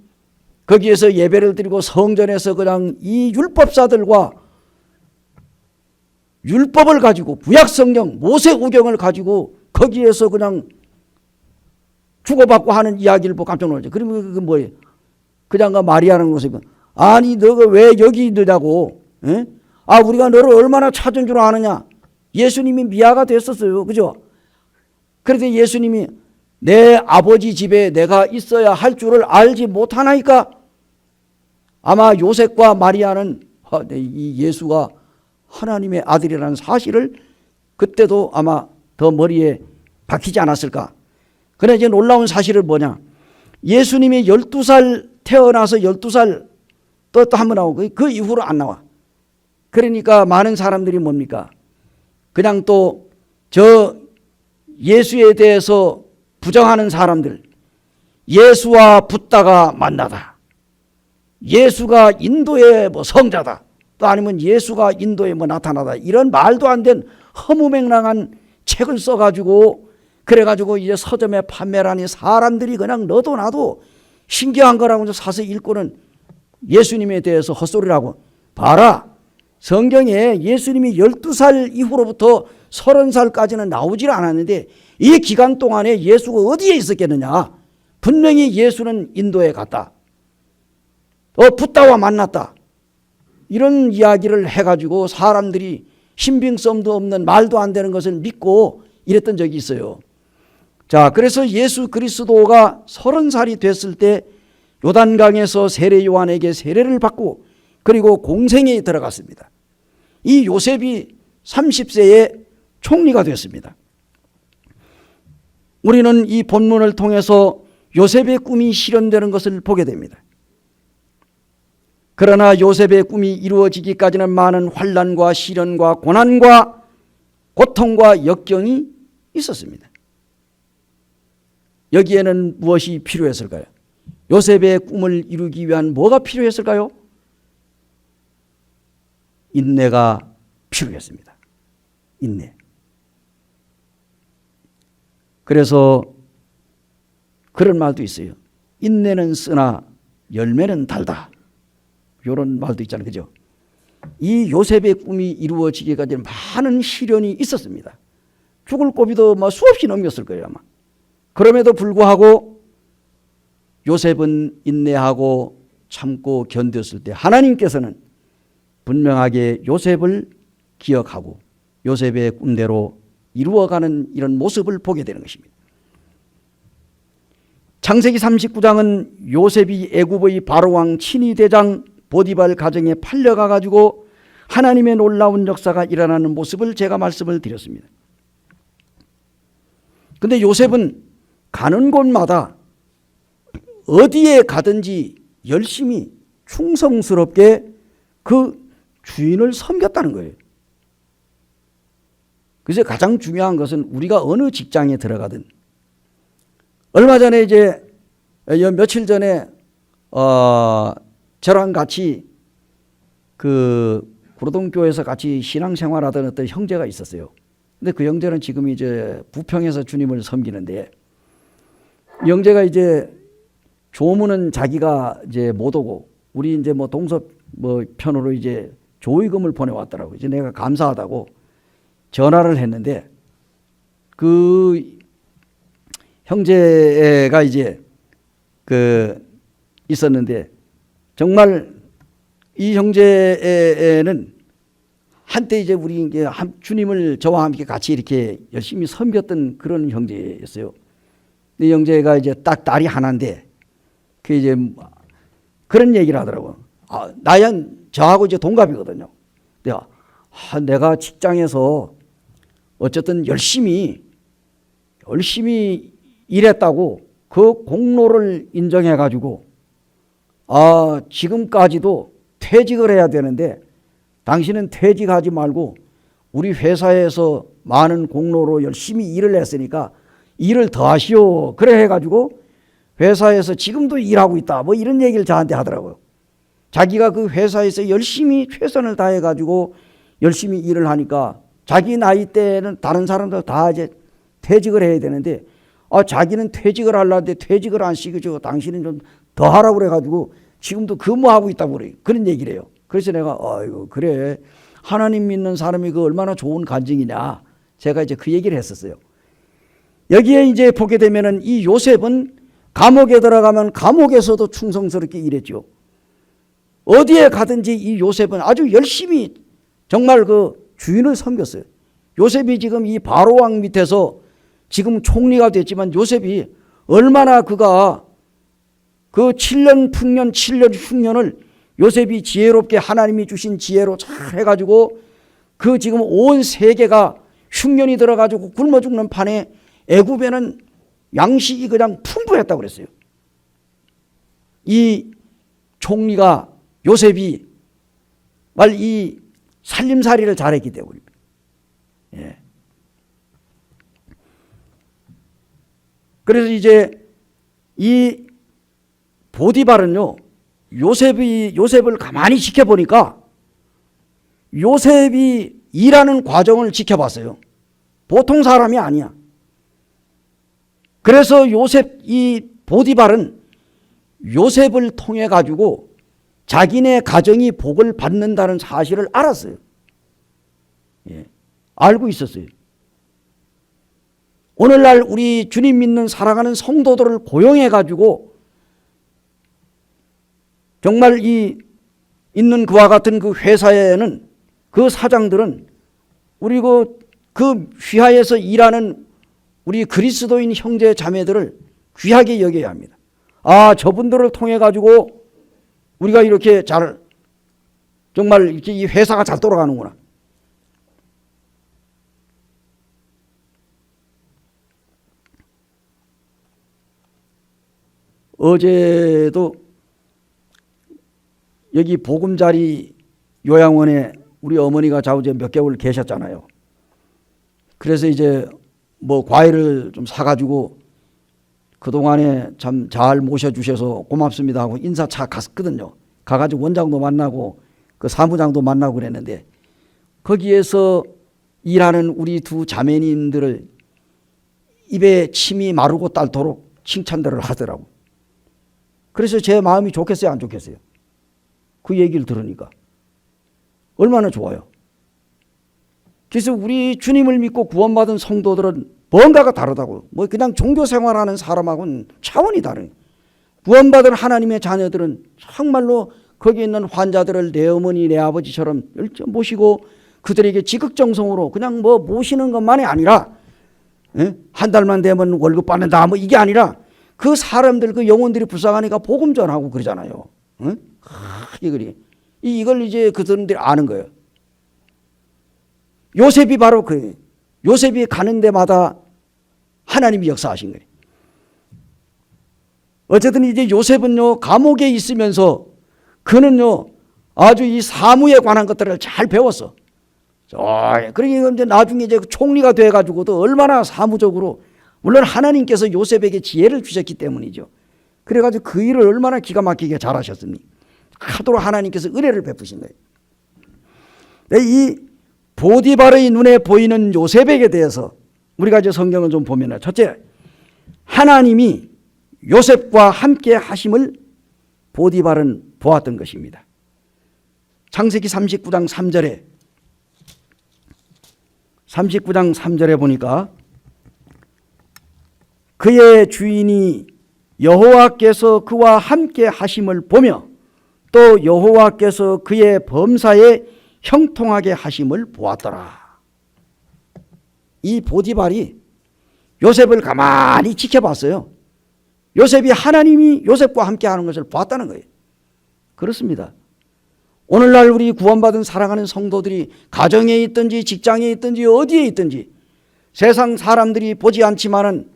거기에서 예배를 드리고 성전에서 그냥 이 율법사들과 율법을 가지고 구약성경 모세우경을 가지고 거기에서 그냥 주고받고 하는 이야기를 보고 깜짝 놀랐죠. 그러면 그게 뭐예요? 그냥 마리아라는 곳에 아니 너가 왜 여기 있느냐고. 에? 아 우리가 너를 얼마나 찾은 줄 아느냐. 예수님이 미아가 됐었어요. 그죠? 그래서 예수님이 내 아버지 집에 내가 있어야 할 줄을 알지 못하나이까. 아마 요셉과 마리아는 이 예수가 하나님의 아들이라는 사실을 그때도 아마 더 머리에 박히지 않았을까. 그러나 이제 놀라운 사실은 뭐냐. 예수님이 12살 태어나서 12살 또 한 번 나오고 그 이후로 안 나와. 그러니까 많은 사람들이 뭡니까? 그냥 또 저 예수에 대해서 부정하는 사람들, 예수와 붙다가 만나다. 예수가 인도의 뭐 성자다. 또 아니면 예수가 인도에 뭐 나타나다. 이런 말도 안 된 허무맹랑한 책을 써가지고 그래가지고 이제 서점에 판매를 하니 사람들이 그냥 너도 나도 신기한 거라고 사서 읽고는 예수님에 대해서 헛소리라고. 봐라. 성경에 예수님이 12살 이후로부터 30살까지는 나오질 않았는데 이 기간 동안에 예수가 어디에 있었겠느냐. 분명히 예수는 인도에 갔다. 붓다와 만났다. 이런 이야기를 해가지고 사람들이 신빙성도 없는 말도 안 되는 것을 믿고 이랬던 적이 있어요. 자, 그래서 예수 그리스도가 30살이 됐을 때 요단강에서 세례 요한에게 세례를 받고 그리고 공생에 들어갔습니다. 이 요셉이 30세에 총리가 됐습니다. 우리는 이 본문을 통해서 요셉의 꿈이 실현되는 것을 보게 됩니다. 그러나 요셉의 꿈이 이루어지기까지는 많은 환난과 시련과 고난과 고통과 역경이 있었습니다. 여기에는 무엇이 필요했을까요? 요셉의 꿈을 이루기 위한 뭐가 필요했을까요? 인내가 필요했습니다. 인내. 그래서 그런 말도 있어요. 인내는 쓰나 열매는 달다. 이런 말도 있잖아요. 그죠? 이 요셉의 꿈이 이루어지기까지는 많은 시련이 있었습니다. 죽을 고비도 수없이 넘겼을 거예요. 아마. 그럼에도 불구하고 요셉은 인내하고 참고 견뎠을 때 하나님께서는 분명하게 요셉을 기억하고 요셉의 꿈대로 이루어가는 이런 모습을 보게 되는 것입니다. 창세기 39장은 요셉이 애굽의 바로왕 친위대장 보디발 가정에 팔려가 가지고 하나님의 놀라운 역사가 일어나는 모습을 제가 말씀을 드렸습니다. 근데 요셉은 가는 곳마다 어디에 가든지 열심히 충성스럽게 그 주인을 섬겼다는 거예요. 그래서 가장 중요한 것은 우리가 어느 직장에 들어가든 얼마 전에 이제 며칠 전에 저랑 같이 그 구로동교회에서 같이 신앙생활하던 어떤 형제가 있었어요. 근데 그 형제는 지금 이제 부평에서 주님을 섬기는데, 이 형제가 이제 조문은 자기가 이제 못 오고 우리 이제 뭐 동서 뭐 편으로 이제 조의금을 보내왔더라고. 이제 내가 감사하다고 전화를 했는데, 그 형제가 이제 그 있었는데, 정말 이 형제는 한때 이제 우리 이제 주님을 저와 함께 같이 이렇게 열심히 섬겼던 그런 형제였어요. 이 형제가 이제 딱 딸이 하나인데, 그 이제 그런 얘기를 하더라고요. 나연 저하고 이제 동갑이거든요. 내가 직장에서 어쨌든 열심히 일했다고 그 공로를 인정해 가지고 지금까지도 퇴직을 해야 되는데, 당신은 퇴직하지 말고 우리 회사에서 많은 공로로 열심히 일을 했으니까 일을 더 하시오. 그래 해가지고 회사에서 지금도 일하고 있다. 뭐 이런 얘기를 저한테 하더라고요. 자기가 그 회사에서 열심히 최선을 다해가지고 열심히 일을 하니까 자기 나이 때는 다른 사람들 다 이제 퇴직을 해야 되는데, 자기는 퇴직을 하려는데 퇴직을 안 시키고 당신은 좀 더 하라고 그래가지고 지금도 근무하고 있다고 그래요. 그런 얘기를 해요. 그래서 내가 아이고 그래, 하나님 믿는 사람이 그 얼마나 좋은 간증이냐, 제가 이제 그 얘기를 했었어요. 여기에 이제 보게 되면은 이 요셉은 감옥에 들어가면 감옥에서도 충성스럽게 일했죠. 어디에 가든지 이 요셉은 아주 열심히 정말 그 주인을 섬겼어요. 요셉이 지금 이 바로 왕 밑에서 지금 총리가 됐지만, 요셉이 얼마나 그가 그 7년 풍년 7년 흉년을 요셉이 지혜롭게 하나님이 주신 지혜로 잘 해가지고 그 지금 온 세계가 흉년이 들어가지고 굶어 죽는 판에 애굽에는 양식이 그냥 풍부했다고 그랬어요. 이 총리가 요셉이 말 이 살림살이를 잘했기 때문입니다. 예. 그래서 이제 이 보디발은요, 요셉을 가만히 지켜보니까 요셉이 일하는 과정을 지켜봤어요. 보통 사람이 아니야. 그래서 이 보디발은 요셉을 통해 가지고 자기네 가정이 복을 받는다는 사실을 알았어요. 예, 알고 있었어요. 오늘날 우리 주님 믿는 사랑하는 성도들을 고용해 가지고 정말 있는 그와 같은 그 회사에는 그 사장들은 우리 그 휘하에서 일하는 우리 그리스도인 형제 자매들을 귀하게 여겨야 합니다. 저분들을 통해 가지고 우리가 이렇게 정말 이렇게 이 회사가 잘 돌아가는구나. 어제도 여기 보금자리 요양원에 우리 어머니가 이제 몇 개월 계셨잖아요. 그래서 이제 뭐 과일을 좀 사가지고 그동안에 참 잘 모셔주셔서 고맙습니다 하고 인사차 갔거든요. 가가지고 원장도 만나고 그 사무장도 만나고 그랬는데, 거기에서 일하는 우리 두 자매님들을 입에 침이 마르고 닳도록 칭찬들을 하더라고. 그래서 제 마음이 좋겠어요, 안 좋겠어요? 그 얘기를 들으니까 얼마나 좋아요. 그래서 우리 주님을 믿고 구원받은 성도들은 뭔가가 다르다고. 뭐 그냥 종교 생활하는 사람하고는 차원이 다른. 구원받은 하나님의 자녀들은 정말로 거기 있는 환자들을 내 어머니 내 아버지처럼 모시고 그들에게 지극정성으로 그냥 뭐 모시는 것만이 아니라, 한 달만 되면 월급 받는다 뭐 이게 아니라 그 사람들 그 영혼들이 불쌍하니까 복음 전하고 그러잖아요. 이걸 이제 그들이 아는 거예요. 요셉이 바로 그 요셉이 가는 데마다 하나님이 역사하신 거예요. 어쨌든 이제 요셉은요, 감옥에 있으면서 그는요 아주 이 사무에 관한 것들을 잘 배웠어. 그러니까 이제 나중에 이제 총리가 돼가지고도 얼마나 사무적으로, 물론 하나님께서 요셉에게 지혜를 주셨기 때문이죠. 그래가지고 그 일을 얼마나 기가 막히게 잘하셨습니까? 하도록 하나님께서 은혜를 베푸신 거예요. 이 보디발의 눈에 보이는 요셉에게 대해서 우리가 이제 성경을 좀 보면, 첫째, 하나님이 요셉과 함께 하심을 보디발은 보았던 것입니다. 창세기 39장 3절에 보니까 그의 주인이 여호와께서 그와 함께 하심을 보며 또 여호와께서 그의 범사에 형통하게 하심을 보았더라. 이 보디발이 요셉을 가만히 지켜봤어요. 요셉이 하나님이 요셉과 함께 하는 것을 봤다는 거예요. 그렇습니다. 오늘날 우리 구원받은 사랑하는 성도들이 가정에 있든지 직장에 있든지 어디에 있든지 세상 사람들이 보지 않지만은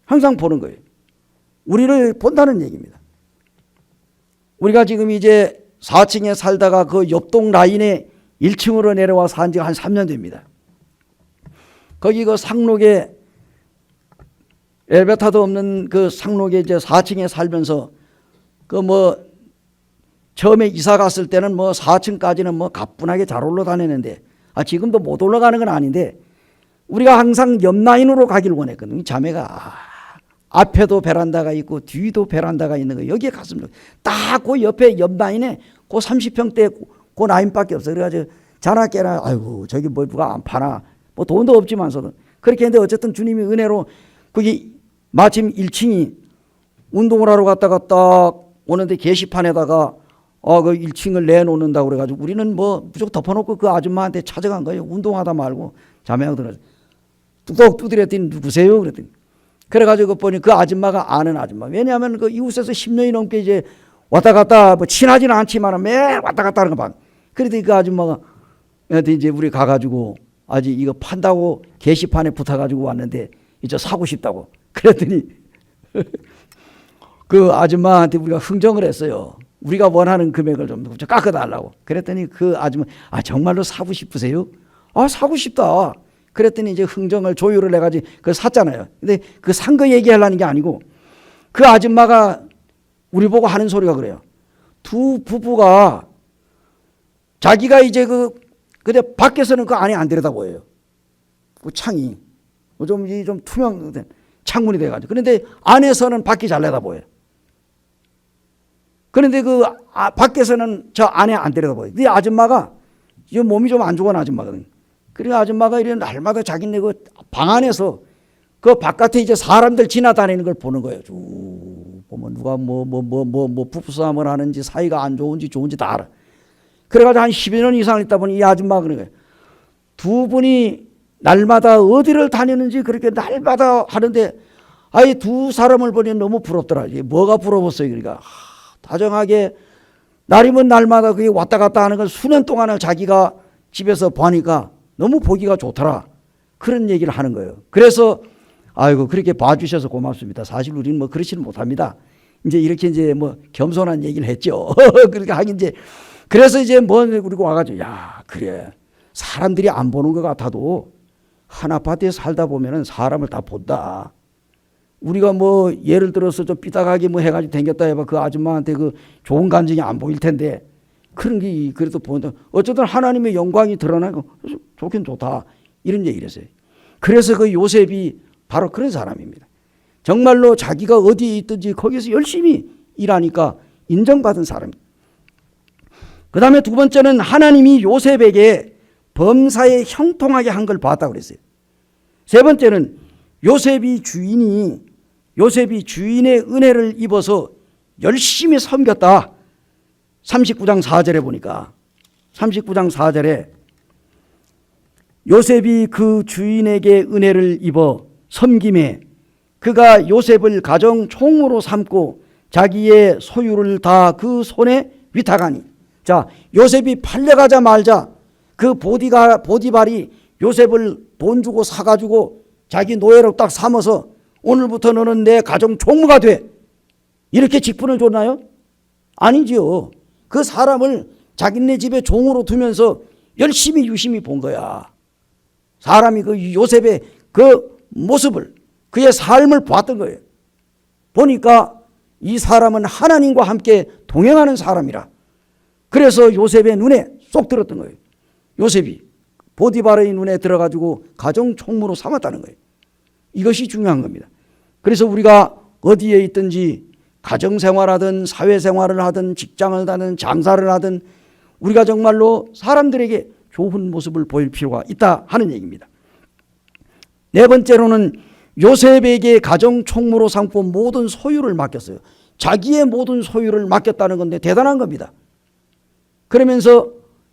항상 보는 거예요. 우리를 본다는 얘기입니다. 우리가 지금 이제 4층에 살다가 그 옆동 라인에 1층으로 내려와 산 지가 한 3년 됩니다. 거기 그 상록에 엘리베이터도 없는 그 상록에 이제 4층에 살면서 그 뭐 처음에 이사 갔을 때는 뭐 4층까지는 뭐 가뿐하게 잘 올라다니는데 지금도 못 올라가는 건 아닌데 우리가 항상 옆 라인으로 가길 원했거든요. 자매가 앞에도 베란다가 있고 뒤도 베란다가 있는 거 여기에 갔습니다. 딱 그 옆에 옆 라인에 그 30평대 그 라인밖에 없어요. 그래가지고 자나 깨나 아이고 저기 뭐 누가 안 파나 뭐 돈도 없지만서도 그렇게 했는데 어쨌든 주님이 은혜로 거기 마침 1층이 운동을 하러 갔다가 딱 오는데 게시판에다가 그 1층을 내놓는다고 그래가지고 우리는 뭐 무조건 덮어놓고 그 아줌마한테 찾아간 거예요. 운동하다 말고 자매하고 들어서 뚝뚝 두드렸더니 누구세요? 그랬더니 그래가지고 보니 그 아줌마가 아는 아줌마. 왜냐하면 그 이웃에서 10년이 넘게 이제 왔다 갔다 뭐 친하지는 않지만 매일 왔다 갔다 하는 거 봐. 그랬더니 그 아줌마가 이제 우리 가가지고 아직 이거 판다고 게시판에 붙어가지고 왔는데 이제 사고 싶다고. 그랬더니 그 아줌마한테 우리가 흥정을 했어요. 우리가 원하는 금액을 좀 깎아달라고. 그랬더니 그 아줌마 정말로 사고 싶으세요? 사고 싶다. 그랬더니 이제 흥정을 조율을 해가지고 그걸 샀잖아요. 근데 그 산 거 얘기하려는 게 아니고 그 아줌마가 우리 보고 하는 소리가 그래요. 두 부부가 자기가 이제 근데 밖에서는 그 안에 안 들여다보여요. 그 창이 좀 투명된 창문이 돼가지고. 그런데 안에서는 밖이 잘 내다보여요. 그런데 그 밖에서는 저 안에 안 들여다보여요. 이 아줌마가 이 몸이 좀 안 좋은 아줌마거든요. 그러니까 아줌마가 이런 날마다 자기네 그 방 안에서 그 바깥에 이제 사람들 지나다니는 걸 보는 거예요. 쭉 보면 누가 뭐 부부싸움을 하는지 사이가 안 좋은지 좋은지 다 알아. 그래가지고 한 12년 이상 있다 보니 이 아줌마가 그런 거예요. 두 분이 날마다 어디를 다니는지 그렇게 날마다 하는데 두 사람을 보니 너무 부럽더라. 뭐가 부러웠어요. 그러니까 다정하게 날이면 날마다 그게 왔다 갔다 하는 걸 수년 동안을 자기가 집에서 보니까 너무 보기가 좋더라. 그런 얘기를 하는 거예요. 그래서 아이고 그렇게 봐주셔서 고맙습니다. 사실 우리는 뭐 그렇지는 못합니다. 이제 이렇게 이제 뭐 겸손한 얘기를 했죠. 그러니까 하긴 이제 그래서 이제 뭐 우리가 와가지고 그래 사람들이 안 보는 것 같아도 한 아파트에 살다 보면은 사람을 다 본다. 우리가 뭐 예를 들어서 좀 삐딱하게 뭐 해가지고 댕겼다 해봐 그 아줌마한테 그 좋은 감정이 안 보일 텐데 그런 게 그래도 본다. 어쨌든 하나님의 영광이 드러나고 좋긴 좋다. 이런 얘기를 했어요. 그래서 그 요셉이 바로 그런 사람입니다. 정말로 자기가 어디에 있든지 거기서 열심히 일하니까 인정받은 사람입니다. 그 다음에 두 번째는 하나님이 요셉에게 범사에 형통하게 한 걸 봤다고 그랬어요. 세 번째는 요셉이 주인의 은혜를 입어서 열심히 섬겼다. 39장 4절에 보니까 39장 4절에 요셉이 그 주인에게 은혜를 입어 섬김에 그가 요셉을 가정 총으로 삼고 자기의 소유를 다 그 손에 위탁하니. 자, 요셉이 팔려가자마자 그 보디발이 요셉을 돈 주고 사가지고 자기 노예로 딱 삼아서 오늘부터 너는 내 가정 총무가 돼. 이렇게 직분을 줬나요? 아니지요. 그 사람을 자기네 집에 종으로 두면서 열심히 유심히 본 거야. 사람이 그 요셉의 그 모습을 그의 삶을 봤던 거예요. 보니까 이 사람은 하나님과 함께 동행하는 사람이라. 그래서 요셉의 눈에 쏙 들었던 거예요. 요셉이 보디발의 눈에 들어가지고 가정 총무로 삼았다는 거예요. 이것이 중요한 겁니다. 그래서 우리가 어디에 있든지 가정생활하든 사회생활을 하든 직장을 하든 장사를 하든 우리가 정말로 사람들에게 좋은 모습을 보일 필요가 있다 하는 얘기입니다. 네 번째로는 요셉에게 가정 총무로 삼고 모든 소유를 맡겼어요. 자기의 모든 소유를 맡겼다는 건데 대단한 겁니다. 그러면서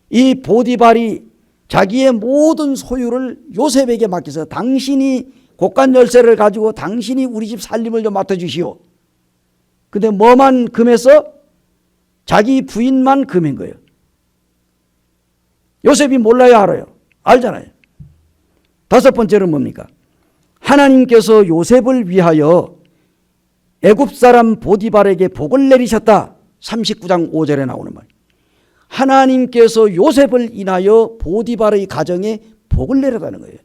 이 보디발이 자기의 모든 소유를 요셉에게 맡겨서 당신이 곳간 열쇠를 가지고 당신이 우리 집 살림을 좀 맡아주시오. 근데 뭐만 금해서? 자기 부인만 금한 거예요. 요셉이 몰라요, 알아요? 알잖아요. 다섯 번째는 뭡니까? 하나님께서 요셉을 위하여 애굽 사람 보디발에게 복을 내리셨다. 39장 5절에 나오는 말. 하나님께서 요셉을 인하여 보디발의 가정에 복을 내렸다는 거예요.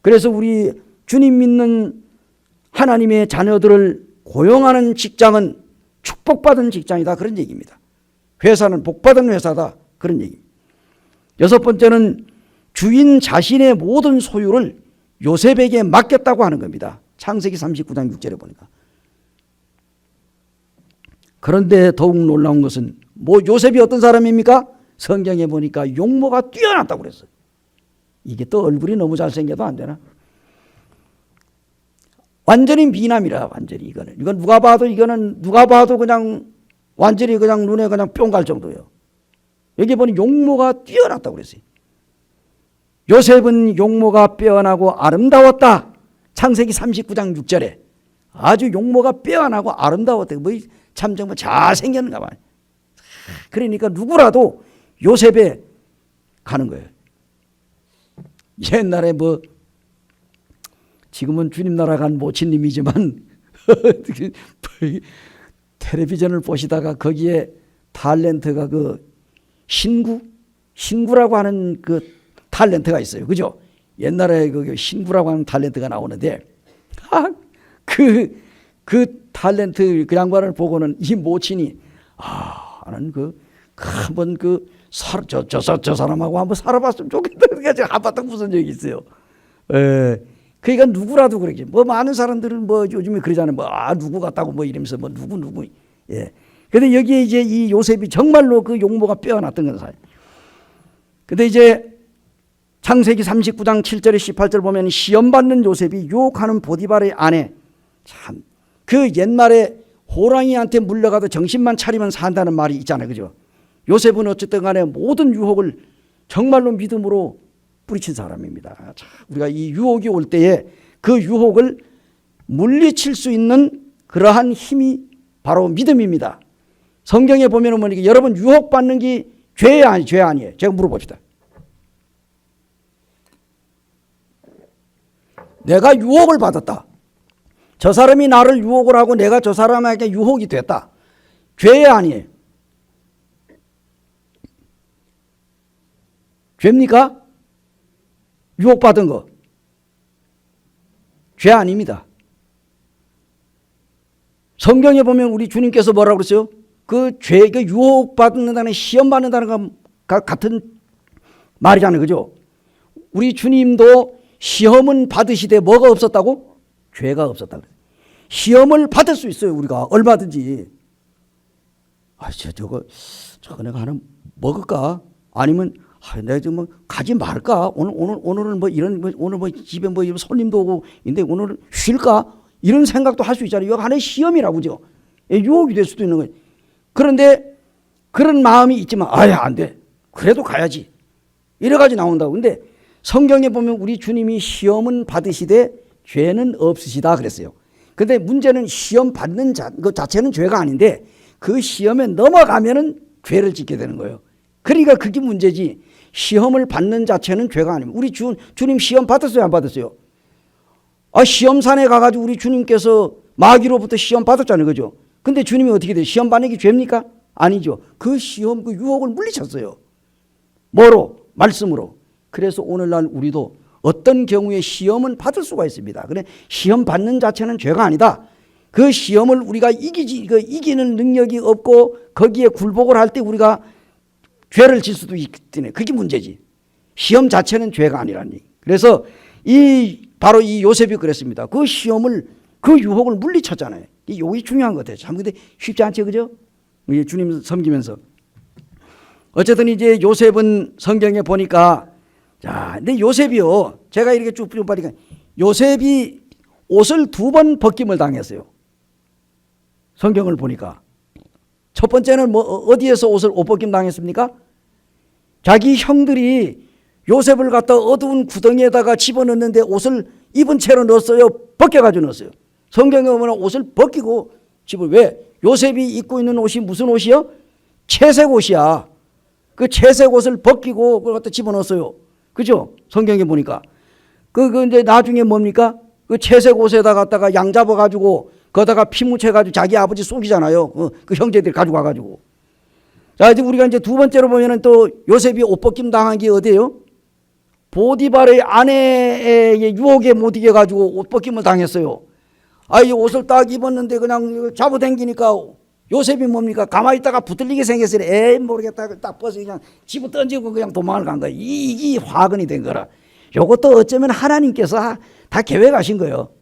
그래서 우리 주님 믿는 하나님의 자녀들을 고용하는 직장은 축복받은 직장이다. 그런 얘기입니다. 회사는 복받은 회사다. 그런 얘기입니다. 여섯 번째는 주인 자신의 모든 소유를 요셉에게 맡겼다고 하는 겁니다. 창세기 39장 6절에 보니까. 그런데 더욱 놀라운 것은 요셉이 어떤 사람입니까? 성경에 보니까 용모가 뛰어났다고 그랬어요. 이게 또 얼굴이 너무 잘생겨도 안 되나? 완전히 미남이라, 완전히 이건 누가 봐도 그냥 완전히 그냥 눈에 그냥 뿅 갈 정도예요. 여기 보니 용모가 뛰어났다고 그랬어요. 요셉은 용모가 빼어나고 아름다웠다. 창세기 39장 6절에 아주 용모가 빼어나고 아름다웠다. 참 정말 잘생겼는가 봐요. 그러니까 누구라도 요셉에 가는 거예요. 옛날에 지금은 주님 나라 간 모친님이지만 텔레비전을 보시다가 거기에 탤런트가 신구라고 하는 탤런트가 있어요. 그죠? 옛날에 신구라고 하는 탤런트가 나오는데 그 탤런트 그 양반을 보고는 이 모친이 나는 한번 저 사람하고 한번 살아봤으면 좋겠다. 그래서 한바탕 무슨 적이 있어요. 그러니까 누구라도 그러지. 많은 사람들은 요즘에 그러잖아요. 누구 같다고 이러면서 누구. 예. 근데 여기에 이제 이 요셉이 정말로 그 용모가 빼어났던 건 사실. 근데 이제 창세기 39장 7절에 18절 보면 시험 받는 요셉이 유혹하는 보디발의 아내. 참. 옛날에 호랑이한테 물려가도 정신만 차리면 산다는 말이 있잖아요. 그죠? 요셉은 어쨌든 간에 모든 유혹을 정말로 믿음으로 뿌리친 사람입니다. 우리가 이 유혹이 올 때에 그 유혹을 물리칠 수 있는 그러한 힘이 바로 믿음입니다. 성경에 보면 뭐니까 여러분 유혹받는 게 죄 아니에요? 제가 물어봅시다. 내가 유혹을 받았다. 저 사람이 나를 유혹을 하고 내가 저 사람에게 유혹이 됐다. 죄 아니에요? 죄입니까? 유혹받은 거. 죄 아닙니다. 성경에 보면 우리 주님께서 뭐라고 그랬어요? 유혹받는다는, 시험받는다는 것 같은 말이잖아요. 그죠? 우리 주님도 시험은 받으시되 뭐가 없었다고? 죄가 없었다고. 시험을 받을 수 있어요. 우리가 얼마든지. 저거 내가 하나 먹을까? 아니면 내가 좀 가지 말까? 오늘은 오늘 집에 이런 손님도 오고 있는데 오늘은 쉴까? 이런 생각도 할 수 있잖아요. 이거 하나의 시험이라고, 그죠? 유혹이 될 수도 있는 거예요. 그런데 그런 마음이 있지만 안 돼. 그래도 가야지. 여러 가지 나온다고. 근데 성경에 보면 우리 주님이 시험은 받으시되 죄는 없으시다 그랬어요. 근데 문제는 시험 받는 그 자체는 죄가 아닌데 그 시험에 넘어가면은 죄를 짓게 되는 거예요. 그러니까 그게 문제지. 시험을 받는 자체는 죄가 아닙니다. 우리 주님 시험 받았어요, 안 받았어요? 시험산에 가가지고 우리 주님께서 마귀로부터 시험 받았잖아요, 그죠? 근데 주님이 어떻게 돼요? 시험 받는 게 죄입니까? 아니죠. 그 시험, 그 유혹을 물리쳤어요. 뭐로? 말씀으로. 그래서 오늘날 우리도 어떤 경우에 시험은 받을 수가 있습니다. 그래, 시험 받는 자체는 죄가 아니다. 그 시험을 우리가 이기는 능력이 없고 거기에 굴복을 할 때 우리가 죄를 질 수도 있기 때문에 그게 문제지. 시험 자체는 죄가 아니라니. 그래서 바로 이 요셉이 그랬습니다. 그 시험을, 그 유혹을 물리쳤잖아요. 이게 중요한 것 같아요. 참 근데 쉽지 않죠, 그죠? 주님 섬기면서. 어쨌든 이제 요셉은 성경에 보니까, 자, 근데 요셉이요, 제가 이렇게 쭉 보니까 요셉이 옷을 2번 벗김을 당했어요. 성경을 보니까. 첫 번째는 어디에서 옷 벗김 당했습니까? 자기 형들이 요셉을 갖다 어두운 구덩이에다가 집어넣는데 옷을 입은 채로 넣었어요? 벗겨가지고 넣었어요? 성경에 보면 옷을 벗기고 왜? 요셉이 입고 있는 옷이 무슨 옷이요? 채색 옷이야. 그 채색 옷을 벗기고 그걸 갖다 집어넣었어요. 그죠? 성경에 보니까. 이제 나중에 뭡니까? 그 채색 옷에다 갖다가 양 잡아가지고 거기다가 피 묻혀가지고 자기 아버지 속이잖아요. 그 형제들이 가지고 와가지고. 자, 이제 우리가 이제 2번째로 보면은 또 요셉이 옷 벗김 당한 게 어디예요? 보디발의 아내의 유혹에 못 이겨가지고 옷 벗김을 당했어요. 이 옷을 딱 입었는데 그냥 잡아당기니까 요셉이 뭡니까? 가만히 있다가 붙들리게 생겼어요. 모르겠다. 딱 벗어 그냥 집어 던지고 그냥 도망을 간 거예요. 이게 화근이 된 거라. 요것도 어쩌면 하나님께서 다 계획하신 거예요.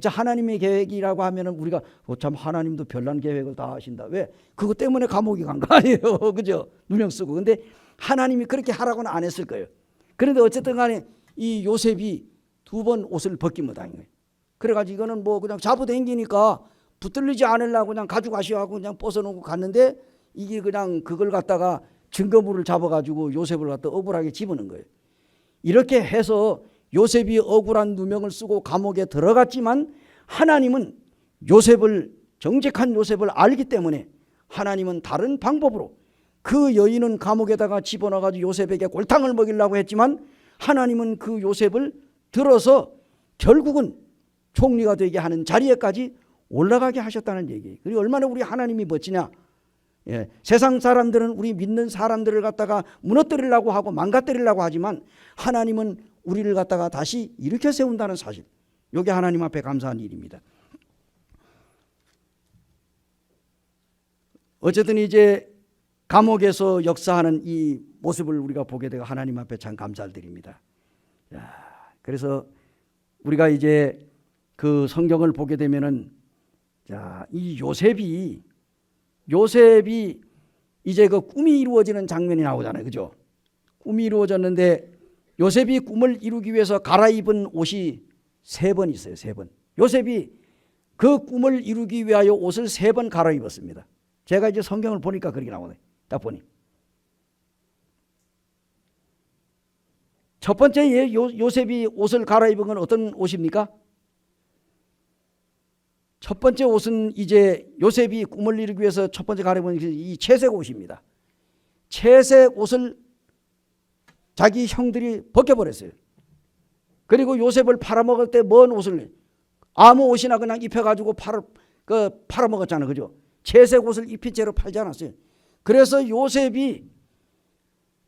하나님의 계획이라고 하면은 우리가 참 하나님도 별난 계획을 다 하신다. 왜? 그것 때문에 감옥에 간 거 아니에요. 그죠? 누명 쓰고. 근데 하나님이 그렇게 하라고는 안 했을 거예요. 그런데 어쨌든 간에 이 요셉이 2번 옷을 벗김을 당한 거예요. 그래가지고 이거는 그냥 잡아당기니까 붙들리지 않으려고 그냥 가져가시오 하고 그냥 벗어놓고 갔는데 이게 그냥 그걸 갖다가 증거물을 잡아가지고 요셉을 갖다 억울하게 집어넣은 거예요. 이렇게 해서 요셉이 억울한 누명을 쓰고 감옥에 들어갔지만 하나님은 정직한 요셉을 알기 때문에 하나님은 다른 방법으로 그 여인은 감옥에다가 집어넣어가지고 요셉에게 골탕을 먹이려고 했지만 하나님은 그 요셉을 들어서 결국은 총리가 되게 하는 자리에까지 올라가게 하셨다는 얘기예요. 그리고 얼마나 우리 하나님이 멋지냐. 세상 사람들은 우리 믿는 사람들을 갖다가 무너뜨리려고 하고 망가뜨리려고 하지만 하나님은 우리를 갖다가 다시 일으켜 세운다는 사실. 이게 하나님 앞에 감사한 일입니다. 어쨌든 이제 감옥에서 역사하는 이 모습을 우리가 보게 되고 하나님 앞에 참 감사를 드립니다. 그래서 우리가 이제 그 성경을 보게 되면은 이 요셉이 이제 그 꿈이 이루어지는 장면이 나오잖아요. 그죠? 꿈이 이루어졌는데 요셉이 꿈을 이루기 위해서 갈아입은 옷이 3번 있어요. 3번. 요셉이 그 꿈을 이루기 위하여 옷을 3번 갈아입었습니다. 제가 이제 성경을 보니까 그렇게 나오네. 딱 보니. 첫 번째 요셉이 옷을 갈아입은 건 어떤 옷입니까? 첫 번째 옷은 이제 요셉이 꿈을 이루기 위해서 첫 번째 갈아입은 이 채색 옷입니다. 채색 옷을 자기 형들이 벗겨버렸어요. 그리고 요셉을 팔아먹을 때 뭔 옷을 아무 옷이나 그냥 입혀가지고 팔아먹었잖아요. 그죠? 채색 옷을 입힌 채로 팔지 않았어요. 그래서 요셉이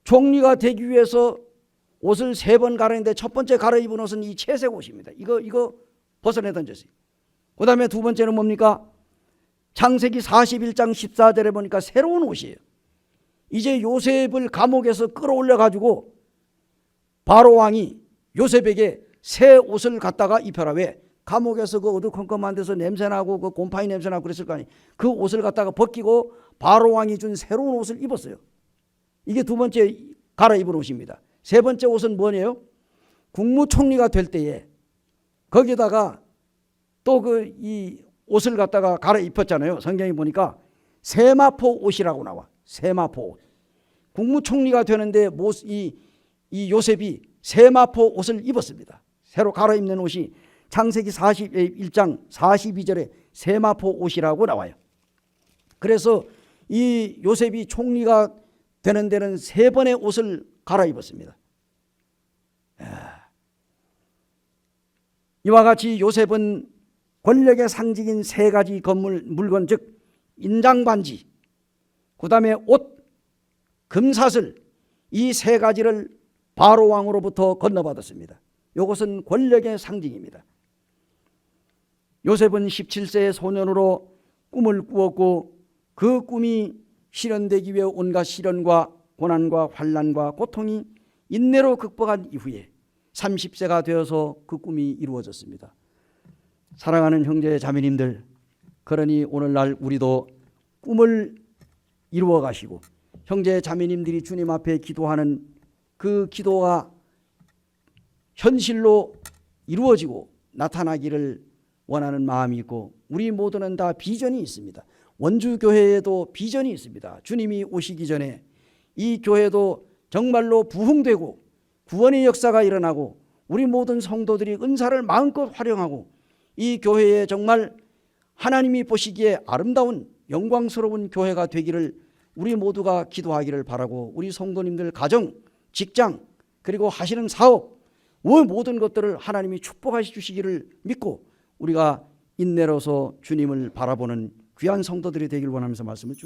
총리가 되기 위해서 옷을 3번 갈아입는데 첫 번째 갈아입은 옷은 이 채색 옷입니다. 이거 벗어내 던졌어요. 그 다음에 2번째는 뭡니까? 창세기 41장 14절에 보니까 새로운 옷이에요. 이제 요셉을 감옥에서 끌어올려 가지고 바로 왕이 요셉에게 새 옷을 갖다가 입혀라. 왜? 감옥에서 그 어두컴컴한 데서 냄새나고 그 곰팡이 냄새나고 그랬을 거 아니에요. 그 옷을 갖다가 벗기고 바로 왕이 준 새로운 옷을 입었어요. 이게 2번째 갈아입은 옷입니다. 3번째 옷은 뭐냐요? 국무총리가 될 때에 거기다가 또 이 옷을 갖다가 갈아입혔잖아요. 성경에 보니까 세마포 옷이라고 나와. 세마포 옷. 국무총리가 되는데 이 요셉이 세마포 옷을 입었습니다. 새로 갈아입는 옷이 창세기 41장 42절에 세마포 옷이라고 나와요. 그래서 이 요셉이 총리가 되는 데는 3번의 옷을 갈아입었습니다. 이와 같이 요셉은 권력의 상징인 3가지 물건, 즉 인장반지, 그 다음에 옷, 금사슬, 이 3가지를 바로 왕으로부터 건너받았습니다. 이것은 권력의 상징입니다. 요셉은 17세의 소년으로 꿈을 꾸었고 그 꿈이 실현되기 위해 온갖 시련과 고난과 환난과 고통이 인내로 극복한 이후에 30세가 되어서 그 꿈이 이루어졌습니다. 사랑하는 형제 자매님들, 그러니 오늘날 우리도 꿈을 이루어 가시고 형제 자매님들이 주님 앞에 기도하는 그 기도가 현실로 이루어지고 나타나기를 원하는 마음이 있고, 우리 모두는 다 비전이 있습니다. 원주교회에도 비전이 있습니다. 주님이 오시기 전에 이 교회도 정말로 부흥되고 구원의 역사가 일어나고 우리 모든 성도들이 은사를 마음껏 활용하고 이 교회에 정말 하나님이 보시기에 아름다운 영광스러운 교회가 되기를 우리 모두가 기도하기를 바라고, 우리 성도님들 가정, 직장, 그리고 하시는 사업, 모든 것들을 하나님이 축복하시 주시기를 믿고 우리가 인내로서 주님을 바라보는 귀한 성도들이 되길 원하면서 말씀을 주